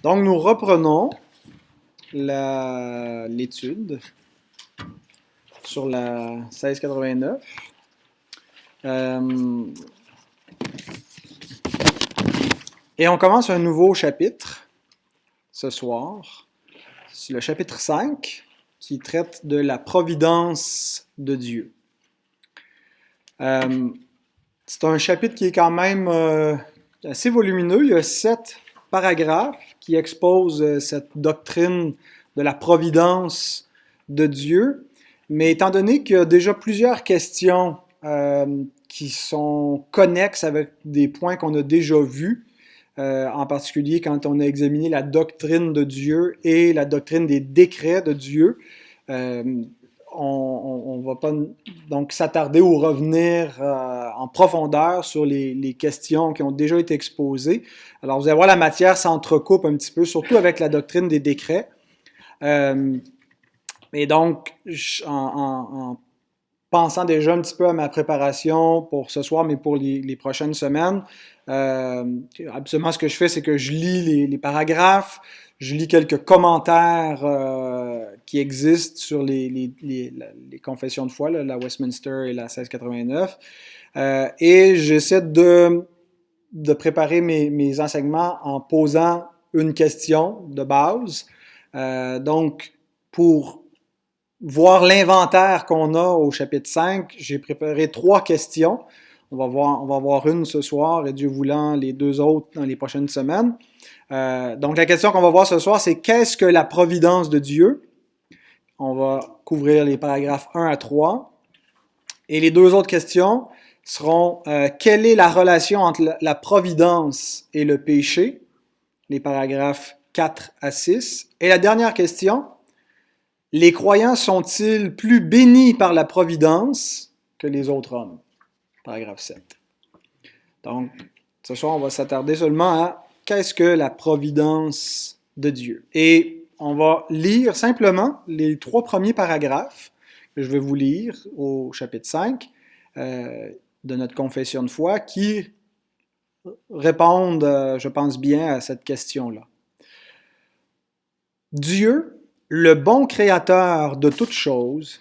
Donc, nous reprenons l'étude sur la 1689. Et on commence un nouveau chapitre ce soir. C'est le chapitre 5 qui traite de la providence de Dieu. C'est un chapitre qui est quand même assez volumineux. Il y a 7 paragraphes qui exposent cette doctrine de la providence de Dieu. Mais étant donné qu'il y a déjà plusieurs questions qui sont connexes avec des points qu'on a déjà vus, en particulier quand on a examiné la doctrine de Dieu et la doctrine des décrets de Dieu, on ne va pas donc s'attarder ou revenir en profondeur sur les questions qui ont déjà été exposées. Alors, vous allez voir, la matière s'entrecoupe un petit peu, surtout avec la doctrine des décrets. Et donc, en pensant déjà un petit peu à ma préparation pour ce soir, mais pour les prochaines semaines, absolument ce que je fais, c'est que je lis les paragraphes, je lis quelques commentaires qui existent sur les confessions de foi, là, la Westminster et la 1689, et j'essaie de préparer mes enseignements en posant une question de base. Donc, pour voir l'inventaire qu'on a au chapitre 5, j'ai préparé 3 questions. On va voir une ce soir et Dieu voulant les 2 autres dans les prochaines semaines. Donc la question qu'on va voir ce soir, c'est qu'est-ce que la providence de Dieu? On va couvrir les paragraphes 1 à 3. Et les 2 autres questions seront quelle est la relation entre la providence et le péché? Les paragraphes 4 à 6. Et la dernière question, les croyants sont-ils plus bénis par la providence que les autres hommes? Paragraphe 7. Donc, ce soir, on va s'attarder seulement à qu'est-ce que la providence de Dieu. Et on va lire simplement les 3 premiers paragraphes que je vais vous lire au chapitre 5 de notre confession de foi qui répondent, je pense bien, à cette question-là. Dieu, le bon créateur de toutes choses,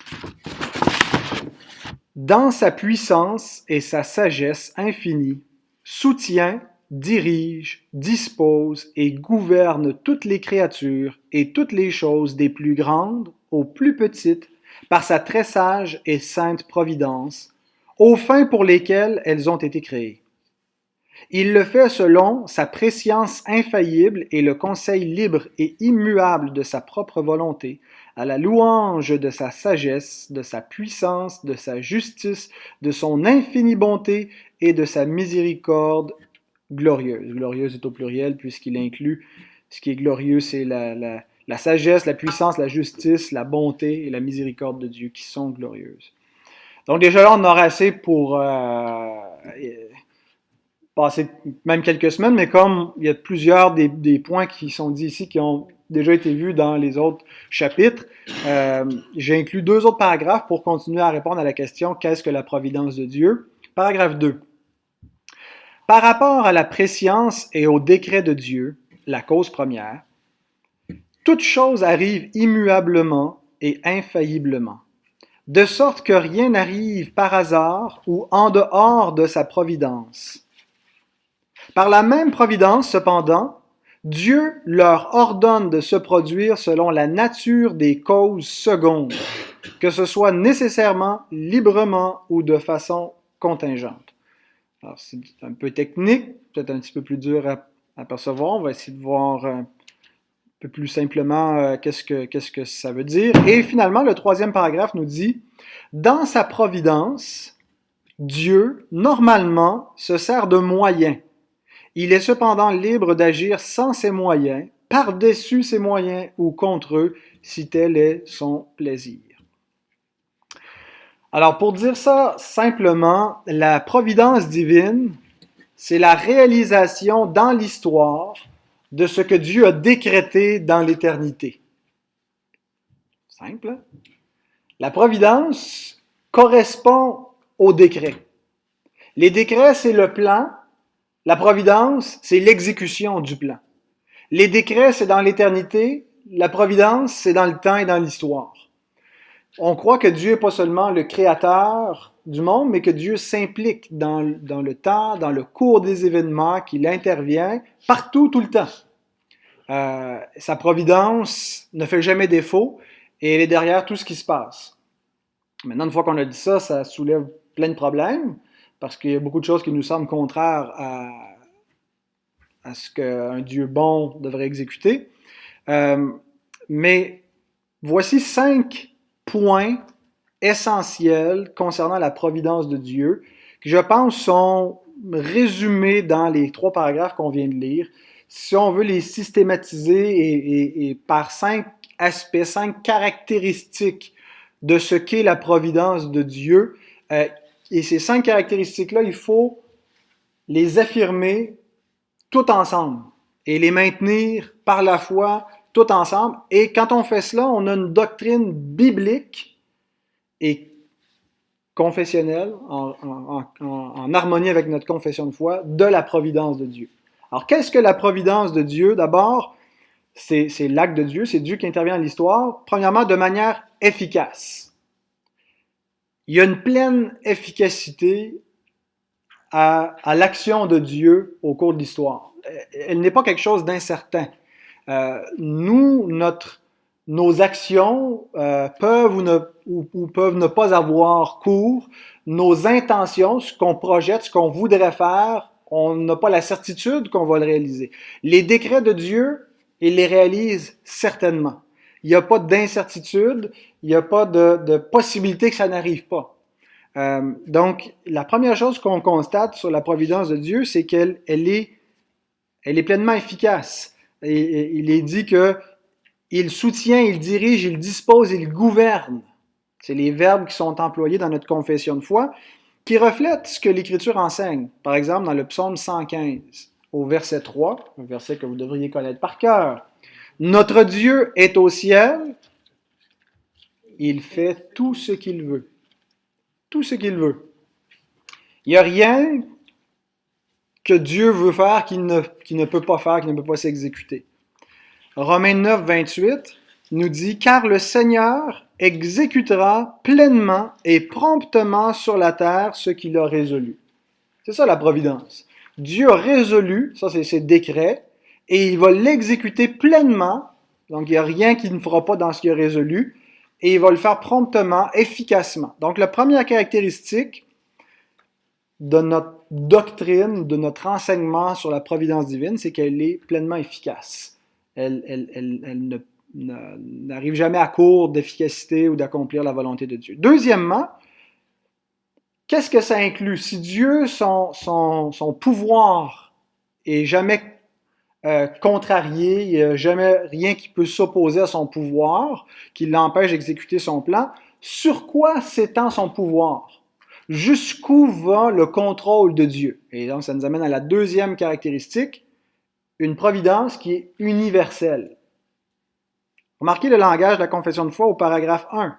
dans sa puissance et sa sagesse infinie, soutient, dirige, dispose et gouverne toutes les créatures et toutes les choses des plus grandes aux plus petites par sa très sage et sainte providence, aux fins pour lesquelles elles ont été créées. Il le fait selon sa prescience infaillible et le conseil libre et immuable de sa propre volonté, à la louange de sa sagesse, de sa puissance, de sa justice, de son infinie bonté et de sa miséricorde glorieuse. Glorieuse est au pluriel puisqu'il inclut ce qui est glorieux, c'est la sagesse, la puissance, la justice, la bonté et la miséricorde de Dieu qui sont glorieuses. Donc déjà là, on aura assez pour passer même quelques semaines, mais comme il y a plusieurs des points qui sont dits ici qui ont déjà été vus dans les autres chapitres, j'ai inclus 2 autres paragraphes pour continuer à répondre à la question « Qu'est-ce que la providence de Dieu? » Paragraphe 2. Par rapport à la prescience et au décret de Dieu, la cause première, toute chose arrive immuablement et infailliblement, de sorte que rien n'arrive par hasard ou en dehors de sa providence. Par la même providence, cependant, Dieu leur ordonne de se produire selon la nature des causes secondes, que ce soit nécessairement, librement ou de façon contingente. Alors, c'est un peu technique, peut-être un petit peu plus dur à percevoir. On va essayer de voir un peu plus simplement qu'est-ce que ça veut dire. Et finalement, le 3e paragraphe nous dit « Dans sa providence, Dieu, normalement, se sert de moyens. Il est cependant libre d'agir sans ces moyens, par-dessus ces moyens ou contre eux, si tel est son plaisir. » Alors, pour dire ça simplement, la providence divine, c'est la réalisation dans l'histoire de ce que Dieu a décrété dans l'éternité. Simple. La providence correspond au décret. Les décrets, c'est le plan. La providence, c'est l'exécution du plan. Les décrets, c'est dans l'éternité. La providence, c'est dans le temps et dans l'histoire. On croit que Dieu n'est pas seulement le créateur du monde, mais que Dieu s'implique dans le temps, dans le cours des événements, qu'il intervient partout, tout le temps. Sa providence ne fait jamais défaut et elle est derrière tout ce qui se passe. Maintenant, une fois qu'on a dit ça, ça soulève plein de problèmes parce qu'il y a beaucoup de choses qui nous semblent contraires à ce qu'un Dieu bon devrait exécuter. Mais voici 5 points essentiels concernant la providence de Dieu qui, je pense, sont résumés dans les 3 paragraphes qu'on vient de lire. Si on veut les systématiser et par 5 aspects, 5 caractéristiques de ce qu'est la providence de Dieu, et ces 5 caractéristiques-là, il faut les affirmer tout ensemble et les maintenir par la foi tout ensemble. Et quand on fait cela, on a une doctrine biblique et confessionnelle, en harmonie avec notre confession de foi, de la providence de Dieu. Alors, qu'est-ce que la providence de Dieu? D'abord, c'est l'acte de Dieu, c'est Dieu qui intervient dans l'histoire, premièrement, de manière efficace. Il y a une pleine efficacité à l'action de Dieu au cours de l'histoire. Elle n'est pas quelque chose d'incertain. Nos actions peuvent ou peuvent ne pas avoir cours. Nos intentions, ce qu'on projette, ce qu'on voudrait faire, on n'a pas la certitude qu'on va le réaliser. Les décrets de Dieu, il les réalise certainement. Il n'y a pas d'incertitude, il n'y a pas de possibilité que ça n'arrive pas. Donc, la première chose qu'on constate sur la providence de Dieu, c'est qu'elle est pleinement efficace. Et il est dit qu'il soutient, il dirige, il dispose, il gouverne. C'est les verbes qui sont employés dans notre confession de foi, qui reflètent ce que l'Écriture enseigne. Par exemple, dans le psaume 115, au verset 3, un verset que vous devriez connaître par cœur. Notre Dieu est au ciel, il fait tout ce qu'il veut. Tout ce qu'il veut. Il n'y a rien que Dieu veut faire qu'il ne peut pas faire, qu'il ne peut pas s'exécuter. Romains 9, 28 nous dit « Car le Seigneur exécutera pleinement et promptement sur la terre ce qu'il a résolu. » C'est ça la providence. Dieu a résolu, ça c'est ses décrets, et il va l'exécuter pleinement, donc il n'y a rien qu'il ne fera pas dans ce qu'il a résolu, et il va le faire promptement, efficacement. Donc la première caractéristique de notre doctrine, de notre enseignement sur la providence divine, c'est qu'elle est pleinement efficace. Elle n'arrive jamais à court d'efficacité ou d'accomplir la volonté de Dieu. Deuxièmement, qu'est-ce que ça inclut? Si Dieu, son pouvoir est jamais contrarié, il n'y a jamais rien qui peut s'opposer à son pouvoir, qui l'empêche d'exécuter son plan, sur quoi s'étend son pouvoir? Jusqu'où va le contrôle de Dieu? Et donc, ça nous amène à la deuxième caractéristique, une providence qui est universelle. Remarquez le langage de la confession de foi au paragraphe 1.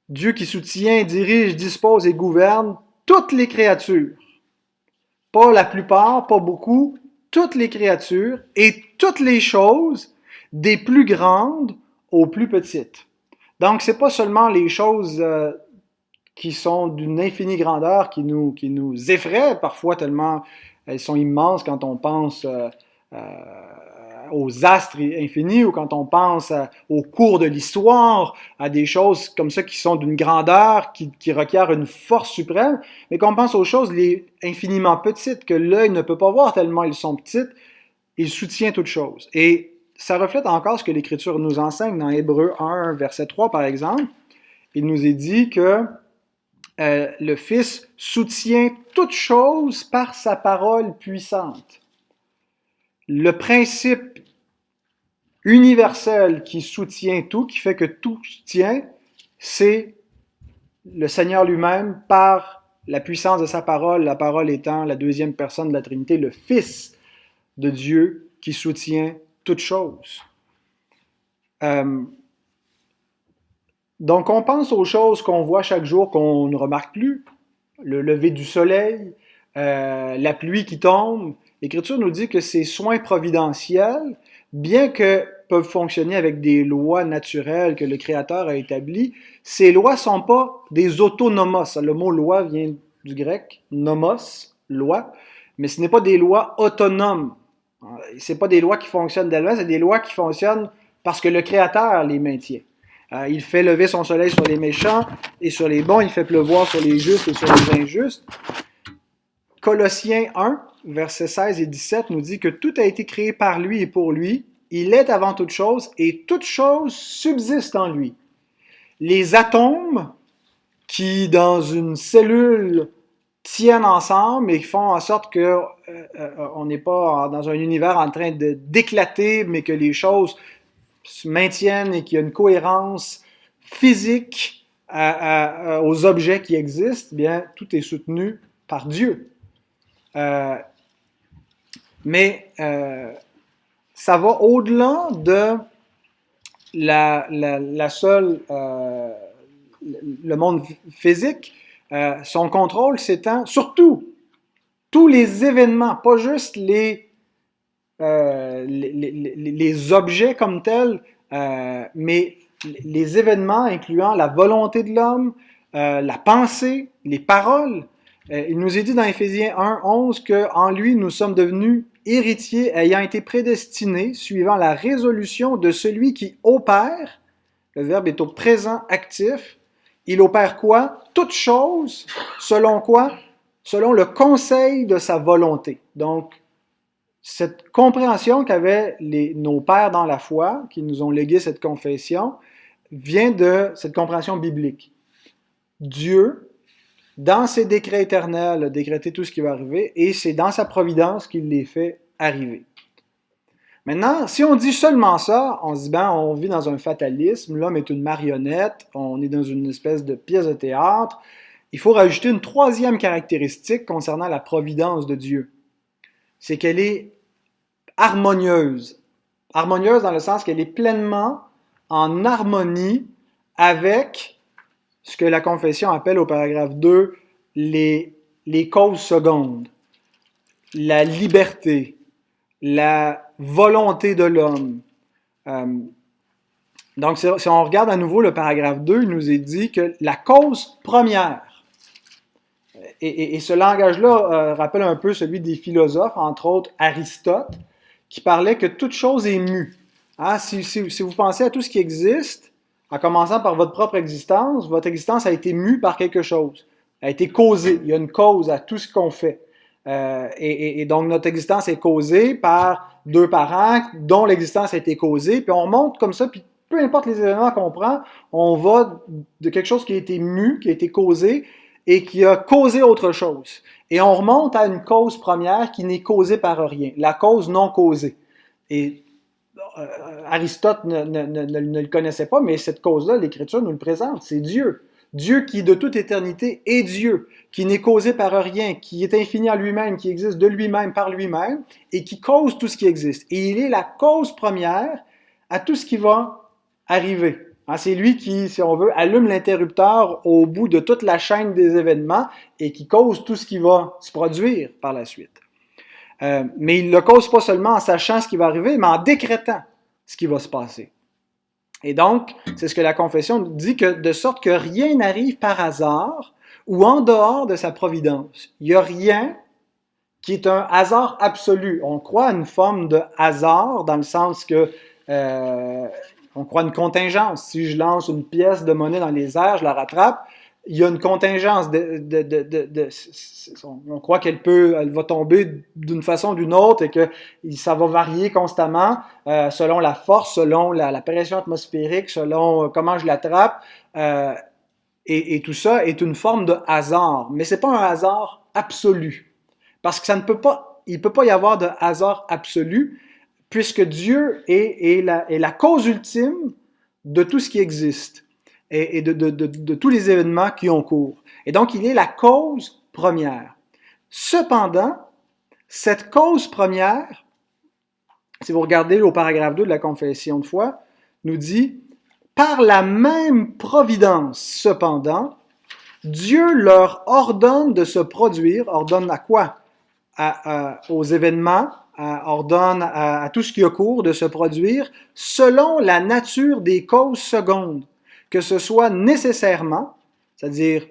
Dieu qui soutient, dirige, dispose et gouverne toutes les créatures. Pas la plupart, pas beaucoup, toutes les créatures et toutes les choses, des plus grandes aux plus petites. Donc, ce n'est pas seulement les choses qui sont d'une infinie grandeur qui nous effraient parfois tellement elles sont immenses quand on pense aux astres infinis ou quand on pense au cours de l'histoire, à des choses comme ça qui sont d'une grandeur, qui requièrent une force suprême, mais qu'on pense aux choses infiniment petites, que l'œil ne peut pas voir tellement elles sont petites, il soutient toutes choses. Et ça reflète encore ce que l'Écriture nous enseigne dans Hébreux 1, verset 3 par exemple. Il nous est dit que le Fils soutient toutes choses par sa parole puissante. Le principe universel qui soutient tout, qui fait que tout tient, c'est le Seigneur lui-même par la puissance de sa parole, la parole étant la deuxième personne de la Trinité, le Fils de Dieu qui soutient toutes choses. Donc, on pense aux choses qu'on voit chaque jour qu'on ne remarque plus. Le lever du soleil, la pluie qui tombe, l'Écriture nous dit que ces soins providentiels, bien que peuvent fonctionner avec des lois naturelles que le Créateur a établies, ces lois ne sont pas des autonomos. Le mot loi vient du grec, nomos, loi, mais ce n'est pas des lois autonomes. Ce n'est pas des lois qui fonctionnent d'elles-mêmes, c'est des lois qui fonctionnent parce que le Créateur les maintient. Il fait lever son soleil sur les méchants et sur les bons, il fait pleuvoir sur les justes et sur les injustes. Colossiens 1, versets 16 et 17 nous dit que tout a été créé par lui et pour lui. Il est avant toute chose et toute chose subsiste en lui. Les atomes qui, dans une cellule, tiennent ensemble et font en sorte que on n'est pas dans un univers en train d'éclater, mais que les choses se maintiennent et qu'il y a une cohérence physique aux objets qui existent, bien, tout est soutenu par Dieu. Mais ça va au-delà de la seule le monde physique. Son contrôle s'étend surtout tous les événements, pas juste les objets comme tels, mais les événements incluant la volonté de l'homme, la pensée, les paroles. Il nous est dit dans Éphésiens 1, 11 qu'en lui nous sommes devenus héritiers ayant été prédestinés suivant la résolution de celui qui opère, le verbe est au présent actif, il opère quoi? Toute chose, selon quoi? Selon le conseil de sa volonté. Donc, cette compréhension qu'avaient nos pères dans la foi, qui nous ont légué cette confession, vient de cette compréhension biblique. Dieu, dans ses décrets éternels, a décrété tout ce qui va arriver, et c'est dans sa providence qu'il les fait arriver. Maintenant, si on dit seulement ça, on se dit, on vit dans un fatalisme, l'homme est une marionnette, on est dans une espèce de pièce de théâtre. Il faut rajouter une troisième caractéristique concernant la providence de Dieu. C'est qu'elle est harmonieuse. Harmonieuse dans le sens qu'elle est pleinement en harmonie avec ce que la confession appelle au paragraphe 2 les causes secondes, la liberté, la volonté de l'homme. Donc, si on regarde à nouveau le paragraphe 2, il nous est dit que la cause première, et ce langage-là rappelle un peu celui des philosophes, entre autres Aristote, qui parlait que toute chose est mue. Hein? Si vous pensez à tout ce qui existe, en commençant par votre propre existence, votre existence a été mue par quelque chose, a été causée. Il y a une cause à tout ce qu'on fait. Et donc, notre existence est causée par deux parents dont l'existence a été causée, puis on remonte comme ça, puis peu importe les événements qu'on prend, on va de quelque chose qui a été mu, qui a été causé, et qui a causé autre chose. Et on remonte à une cause première qui n'est causée par rien, la cause non causée. Et Aristote ne le connaissait pas, mais cette cause-là, l'Écriture nous le présente, c'est Dieu. Dieu qui, de toute éternité, est Dieu, qui n'est causé par rien, qui est infini en lui-même, qui existe de lui-même, par lui-même, et qui cause tout ce qui existe. Et il est la cause première à tout ce qui va arriver. Hein, c'est lui qui, si on veut, allume l'interrupteur au bout de toute la chaîne des événements et qui cause tout ce qui va se produire par la suite. Mais il ne le cause pas seulement en sachant ce qui va arriver, mais en décrétant ce qui va se passer. Et donc, c'est ce que la confession dit, que de sorte que rien n'arrive par hasard ou en dehors de sa providence. Il n'y a rien qui est un hasard absolu. On croit à une forme de hasard dans le sens que on croit à une contingence. Si je lance une pièce de monnaie dans les airs, je la rattrape, il y a une contingence. On croit qu'elle va tomber d'une façon ou d'une autre et que ça va varier constamment selon la force, selon la pression atmosphérique, selon comment je l'attrape. Et tout ça est une forme de hasard. Mais ce n'est pas un hasard absolu. Parce que il ne peut pas y avoir de hasard absolu puisque Dieu est la cause ultime de tout ce qui existe et de tous les événements qui ont cours. Et donc, il est la cause première. Cependant, cette cause première, si vous regardez au paragraphe 2 de la Confession de foi, nous dit « Par la même providence, cependant, Dieu leur ordonne de se produire. » Ordonne à quoi? aux événements, ordonne à tout ce qui a cours de se produire selon la nature des causes secondes, que ce soit nécessairement, c'est-à-dire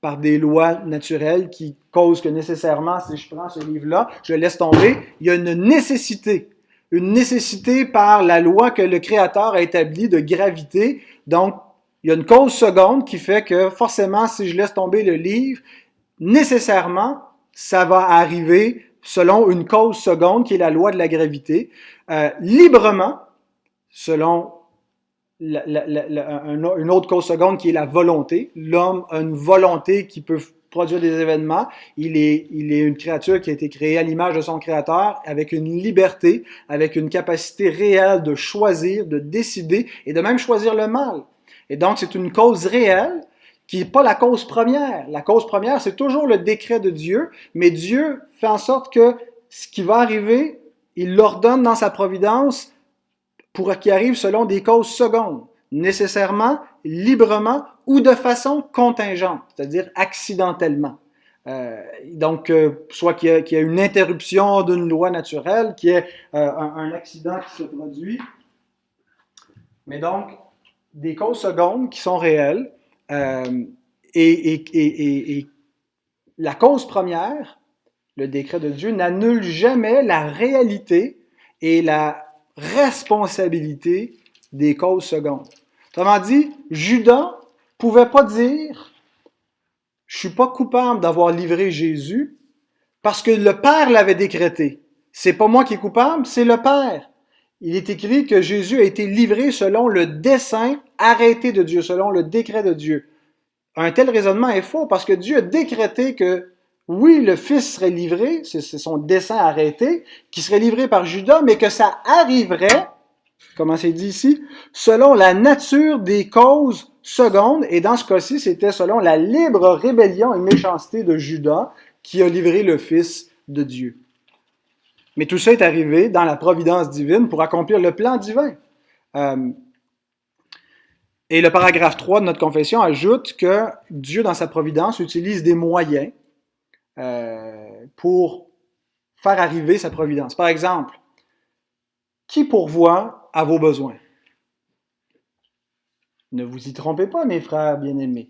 par des lois naturelles qui causent que nécessairement, si je prends ce livre-là, je le laisse tomber, il y a une nécessité par la loi que le Créateur a établie de gravité. Donc, il y a une cause seconde qui fait que forcément, si je laisse tomber le livre, nécessairement, ça va arriver selon une cause seconde qui est la loi de la gravité, librement, selon une autre cause seconde qui est la volonté. L'homme a une volonté qui peut produire des événements. Il est une créature qui a été créée à l'image de son Créateur, avec une liberté, avec une capacité réelle de choisir, de décider et de même choisir le mal. Et donc, c'est une cause réelle qui n'est pas la cause première. La cause première, c'est toujours le décret de Dieu, mais Dieu fait en sorte que ce qui va arriver, il l'ordonne dans sa providence pour qu'il arrive selon des causes secondes, nécessairement, librement ou de façon contingente, c'est-à-dire accidentellement. Donc, soit qu'il y a une interruption d'une loi naturelle, qu'il y ait un accident qui se produit, mais donc, des causes secondes qui sont réelles, et la cause première, le décret de Dieu, n'annule jamais la réalité et la responsabilité des causes secondes. Autrement dit, Judas pouvait pas dire « Je suis pas coupable d'avoir livré Jésus parce que le Père l'avait décrété. C'est pas moi qui est coupable, c'est le Père. » Il est écrit que Jésus a été livré selon le dessein arrêté de Dieu, selon le décret de Dieu. Un tel raisonnement est faux parce que Dieu a décrété que oui, le Fils serait livré, c'est son dessein arrêté, qui serait livré par Judas, mais que ça arriverait, comment c'est dit ici, selon la nature des causes secondes, et dans ce cas-ci, c'était selon la libre rébellion et méchanceté de Judas qui a livré le Fils de Dieu. Mais tout ça est arrivé dans la providence divine pour accomplir le plan divin. Et le paragraphe 3 de notre confession ajoute que Dieu, dans sa providence, utilise des moyens pour faire arriver sa providence. Par exemple, qui pourvoit à vos besoins? Ne vous y trompez pas, mes frères bien-aimés.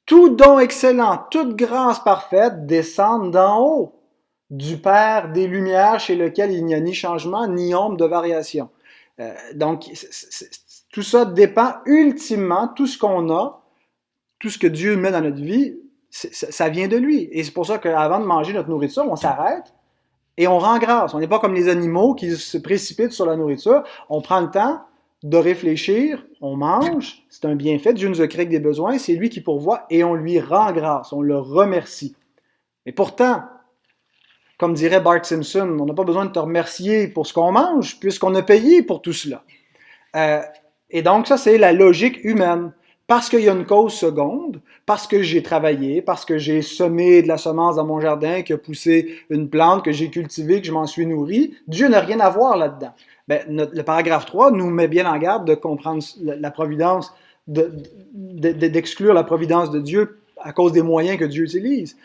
Tout don excellent, toute grâce parfaite descendent d'en haut, du Père des Lumières, chez lequel il n'y a ni changement, ni ombre de variation. Donc, tout ça dépend ultimement, tout ce qu'on a, tout ce que Dieu met dans notre vie, ça vient de lui. Et c'est pour ça qu'avant de manger notre nourriture, on s'arrête et on rend grâce. On n'est pas comme les animaux qui se précipitent sur la nourriture. On prend le temps de réfléchir, on mange, c'est un bienfait. Dieu nous a créé avec des besoins, c'est lui qui pourvoit et on lui rend grâce, on le remercie. Mais pourtant, comme dirait Bart Simpson, on n'a pas besoin de te remercier pour ce qu'on mange, puisqu'on a payé pour tout cela. Et donc, ça, c'est la logique humaine. Parce qu'il y a une cause seconde, parce que j'ai travaillé, parce que j'ai semé de la semence dans mon jardin, qui a poussé une plante, que j'ai cultivée, que je m'en suis nourri, Dieu n'a rien à voir là-dedans. Le paragraphe 3 nous met bien en garde de comprendre la providence, d'exclure la providence de Dieu à cause des moyens que Dieu utilise.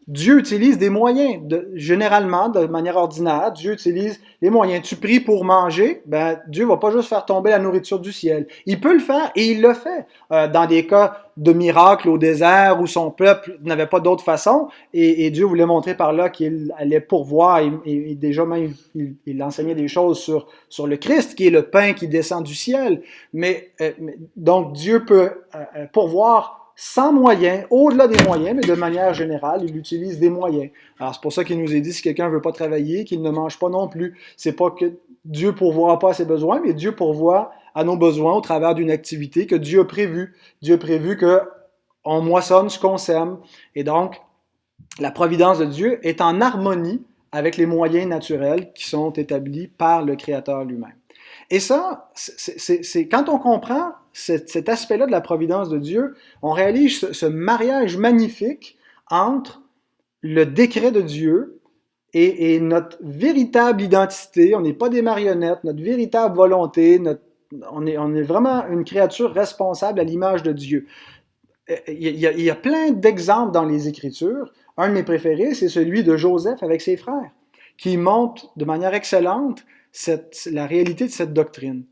Dieu utilise des moyens, généralement, de manière ordinaire, Dieu utilise les moyens. Tu pries pour manger, Dieu va pas juste faire tomber la nourriture du ciel. Il peut le faire, et il le fait. Dans des cas de miracles au désert, où son peuple n'avait pas d'autre façon, et Dieu voulait montrer par là qu'il allait pourvoir, et déjà même, il enseignait des choses sur le Christ, qui est le pain qui descend du ciel. Donc, Dieu peut pourvoir sans moyens, au-delà des moyens, mais de manière générale, il utilise des moyens. Alors, c'est pour ça qu'il nous est dit, si quelqu'un ne veut pas travailler, qu'il ne mange pas non plus. C'est pas que Dieu ne pourvoit pas à ses besoins, mais Dieu pourvoit à nos besoins au travers d'une activité que Dieu a prévue. Dieu a prévu qu'on moissonne ce qu'on sème. Et donc, la providence de Dieu est en harmonie avec les moyens naturels qui sont établis par le Créateur lui-même. Et ça, c'est quand on comprend cet aspect-là de la providence de Dieu, on réalise ce mariage magnifique entre le décret de Dieu et notre véritable identité. On n'est pas des marionnettes, notre véritable volonté, on est vraiment une créature responsable à l'image de Dieu. Il y a plein d'exemples dans les Écritures Un de mes préférés, c'est celui de Joseph avec ses frères, qui montre de manière excellente la réalité de cette doctrine.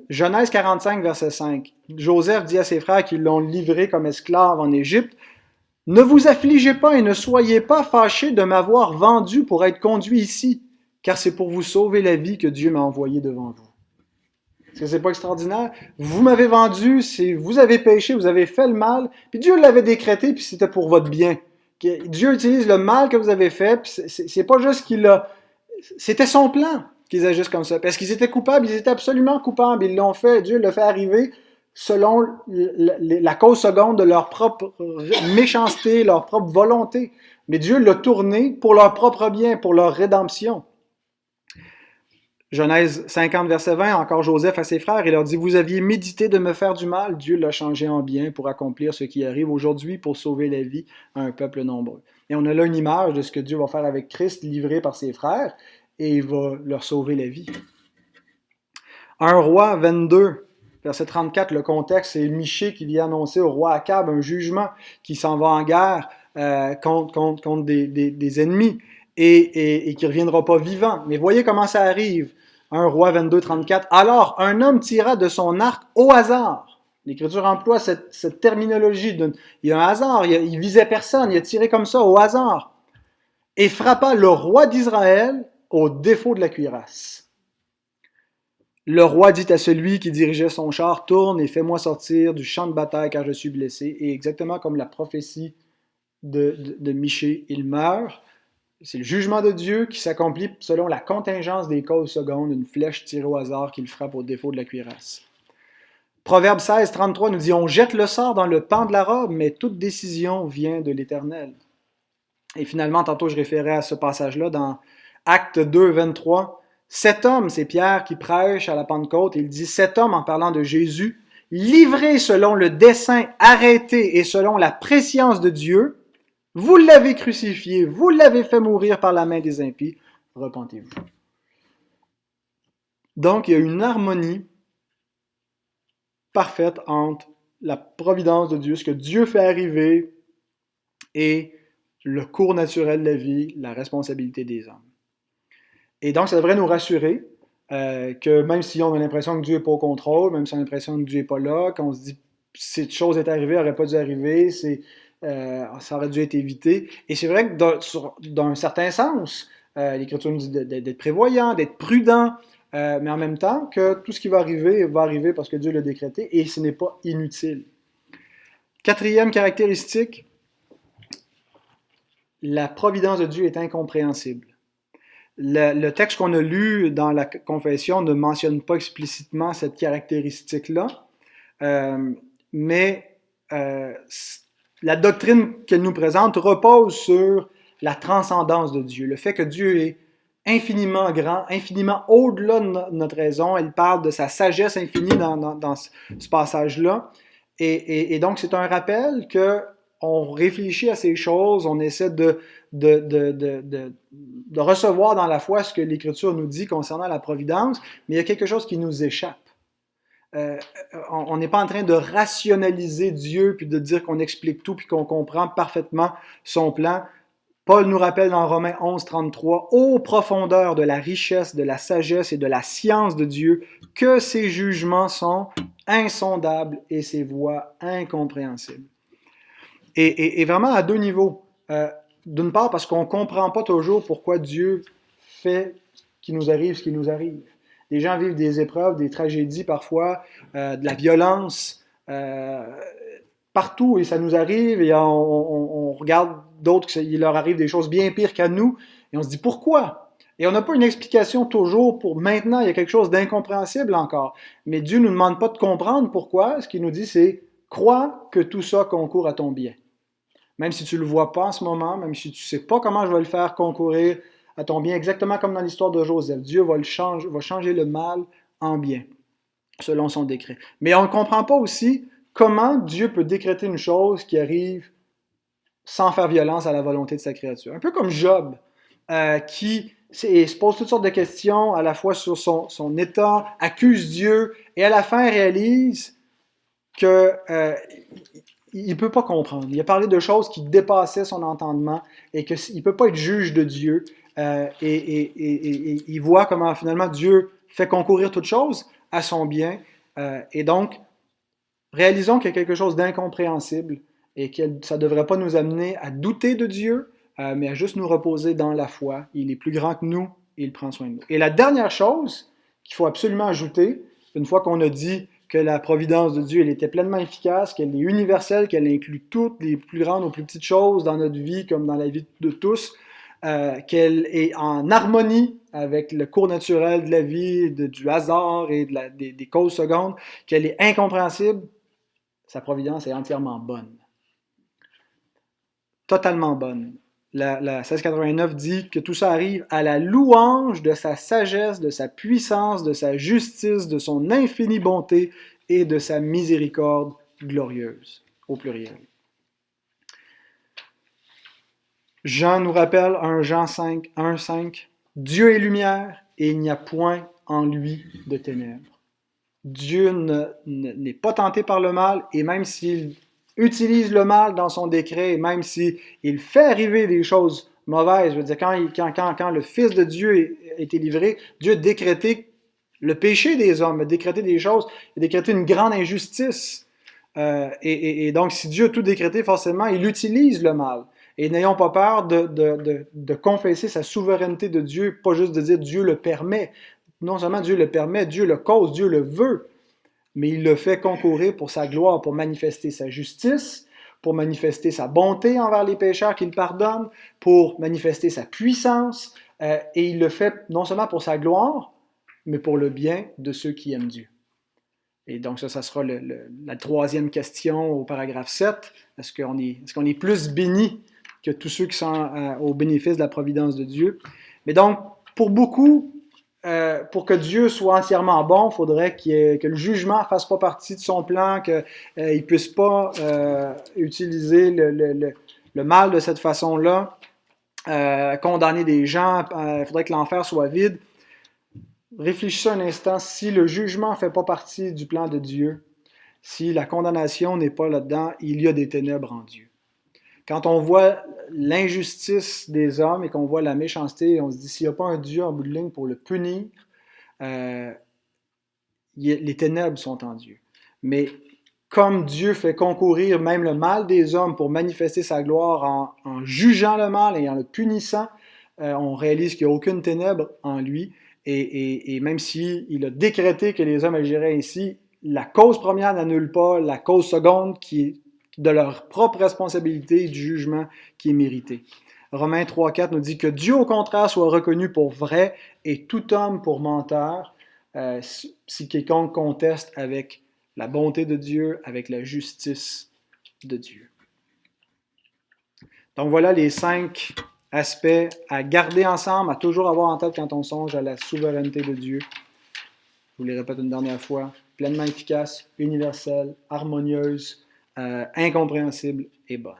Genèse 45, verset 5. Joseph dit à ses frères qui l'ont livré comme esclave en Égypte, « Ne vous affligez pas et ne soyez pas fâchés de m'avoir vendu pour être conduit ici, car c'est pour vous sauver la vie que Dieu m'a envoyé devant vous. » Est-ce que c'est pas extraordinaire? Vous m'avez vendu, vous avez péché, vous avez fait le mal, puis Dieu l'avait décrété, puis c'était pour votre bien. Dieu utilise le mal que vous avez fait, puis c'est pas juste qu'il a... C'était son plan qu'ils agissent comme ça. Parce qu'ils étaient coupables, ils étaient absolument coupables. Ils l'ont fait, Dieu l'a fait arriver selon la cause seconde de leur propre méchanceté, leur propre volonté. Mais Dieu l'a tourné pour leur propre bien, pour leur rédemption. Genèse 50, verset 20, encore Joseph à ses frères, il leur dit « Vous aviez médité de me faire du mal, Dieu l'a changé en bien pour accomplir ce qui arrive aujourd'hui, pour sauver la vie à un peuple nombreux. » Et on a là une image de ce que Dieu va faire avec Christ, livré par ses frères, et il va leur sauver la vie. 1 Roi 22, verset 34, le contexte, c'est Michée qui vient annoncer au roi Akab un jugement qui s'en va en guerre contre des ennemis et qui ne reviendra pas vivant. Mais voyez comment ça arrive. 1 Roi 22, 34. Alors, un homme tira de son arc au hasard. L'Écriture emploie cette terminologie. Il y a un hasard, il visait personne, il a tiré comme ça au hasard. Et frappa le roi d'Israël au défaut de la cuirasse. Le roi dit à celui qui dirigeait son char, « Tourne et fais-moi sortir du champ de bataille car je suis blessé. » Et exactement comme la prophétie de Michée, il meurt. C'est le jugement de Dieu qui s'accomplit selon la contingence des causes secondes, une flèche tirée au hasard qui le frappe au défaut de la cuirasse. Proverbe 16, 33 nous dit « On jette le sort dans le pan de la robe, mais toute décision vient de l'Éternel. » Et finalement, tantôt je référais à ce passage-là dans Acte 2, 23. « Cet homme, c'est Pierre qui prêche à la Pentecôte, il dit « Cet homme, en parlant de Jésus, livré selon le dessein arrêté et selon la prescience de Dieu, vous l'avez crucifié, vous l'avez fait mourir par la main des impies, repentez-vous. » Donc, il y a une harmonie parfaite entre la providence de Dieu, ce que Dieu fait arriver, et le cours naturel de la vie, la responsabilité des hommes. Et donc, ça devrait nous rassurer que même si on a l'impression que Dieu n'est pas au contrôle, même si on a l'impression que Dieu n'est pas là, qu'on se dit cette chose est arrivée, elle n'aurait pas dû arriver, ça aurait dû être évité. Et c'est vrai que dans un certain sens, l'Écriture nous dit d'être prévoyant, d'être prudent, mais en même temps que tout ce qui va arriver parce que Dieu l'a décrété et ce n'est pas inutile. Quatrième caractéristique, la providence de Dieu est incompréhensible. Le texte qu'on a lu dans la confession ne mentionne pas explicitement cette caractéristique-là, mais la doctrine qu'elle nous présente repose sur la transcendance de Dieu, le fait que Dieu est infiniment grand, infiniment au-delà de notre raison. Elle parle de sa sagesse infinie dans ce passage-là. Et donc, c'est un rappel qu'on réfléchit à ces choses, on essaie de recevoir dans la foi ce que l'Écriture nous dit concernant la providence, mais il y a quelque chose qui nous échappe. On n'est pas en train de rationaliser Dieu puis de dire qu'on explique tout puis qu'on comprend parfaitement son plan. Paul nous rappelle dans Romains 11, 33, « Ô profondeur de la richesse, de la sagesse et de la science de Dieu, que ses jugements sont insondables et ses voies incompréhensibles. » Et vraiment à deux niveaux. D'une part, parce qu'on ne comprend pas toujours pourquoi Dieu fait qu'il nous arrive ce qui nous arrive. Les gens vivent des épreuves, des tragédies parfois, de la violence, partout, et ça nous arrive, et on regarde d'autres, il leur arrive des choses bien pires qu'à nous, et on se dit pourquoi? Et on n'a pas une explication toujours pour maintenant, il y a quelque chose d'incompréhensible encore. Mais Dieu ne nous demande pas de comprendre pourquoi, ce qu'il nous dit c'est « crois que tout ça concourt à ton bien ». Même si tu ne le vois pas en ce moment, même si tu ne sais pas comment je vais le faire concourir à ton bien, exactement comme dans l'histoire de Joseph, Dieu va changer le mal en bien, selon son décret. Mais on ne comprend pas aussi comment Dieu peut décréter une chose qui arrive sans faire violence à la volonté de sa créature. Un peu comme Job, qui se pose toutes sortes de questions, à la fois sur son état, accuse Dieu, et à la fin réalise que il ne peut pas comprendre. Il a parlé de choses qui dépassaient son entendement et qu'il ne peut pas être juge de Dieu. Et il voit comment finalement Dieu fait concourir toutes choses à son bien. Et donc, réalisons qu'il y a quelque chose d'incompréhensible et que ça ne devrait pas nous amener à douter de Dieu, mais à juste nous reposer dans la foi. Il est plus grand que nous et il prend soin de nous. Et la dernière chose qu'il faut absolument ajouter, une fois qu'on a dit que la providence de Dieu, elle était pleinement efficace, qu'elle est universelle, qu'elle inclut toutes les plus grandes ou plus petites choses dans notre vie comme dans la vie de tous, qu'elle est en harmonie avec le cours naturel de la vie, du hasard et des causes secondes, qu'elle est incompréhensible, sa providence est entièrement bonne. Totalement bonne. La 1689 dit que tout ça arrive à la louange de sa sagesse, de sa puissance, de sa justice, de son infinie bonté et de sa miséricorde glorieuse, au pluriel. Jean nous rappelle, 1 Jean 5, 1, 5, Dieu est lumière et il n'y a point en lui de ténèbres. Dieu n'est pas tenté par le mal et même s'il utilise le mal dans son décret, et même s'il fait arriver des choses mauvaises, je veux dire, quand le Fils de Dieu a été livré, Dieu a décrété le péché des hommes, a décrété des choses, a décrété une grande injustice. Et donc, si Dieu a tout décrété, forcément, il utilise le mal. Et n'ayons pas peur de confesser sa souveraineté de Dieu, pas juste de dire Dieu le permet. Non seulement Dieu le permet, Dieu le cause, Dieu le veut, mais il le fait concourir pour sa gloire, pour manifester sa justice, pour manifester sa bonté envers les pécheurs qu'il pardonne, pour manifester sa puissance, et il le fait non seulement pour sa gloire, mais pour le bien de ceux qui aiment Dieu. Et donc ça sera la troisième question au paragraphe 7. Est-ce qu'on est plus béni que tous ceux qui sont au bénéfice de la providence de Dieu? Mais donc, pour beaucoup, pour que Dieu soit entièrement bon, il faudrait que le jugement ne fasse pas partie de son plan, qu'il ne puisse pas utiliser le mal de cette façon-là, condamner des gens, il faudrait que l'enfer soit vide. Réfléchissez un instant, si le jugement ne fait pas partie du plan de Dieu, si la condamnation n'est pas là-dedans, il y a des ténèbres en Dieu. Quand on voit l'injustice des hommes et qu'on voit la méchanceté, on se dit, s'il n'y a pas un Dieu en bout de ligne pour le punir, les ténèbres sont en Dieu. Mais comme Dieu fait concourir même le mal des hommes pour manifester sa gloire en jugeant le mal et en le punissant, on réalise qu'il n'y a aucune ténèbre en lui. Et même s'il a décrété que les hommes agiraient ainsi, la cause première n'annule pas la cause seconde qui est de leur propre responsabilité du jugement qui est mérité. Romains 3,4 nous dit que Dieu, au contraire, soit reconnu pour vrai et tout homme pour menteur, si quelconque conteste avec la bonté de Dieu, avec la justice de Dieu. Donc voilà les 5 aspects à garder ensemble, à toujours avoir en tête quand on songe à la souveraineté de Dieu. Je vous les répète une dernière fois, pleinement efficace, universelle, harmonieuse, incompréhensible et bonne.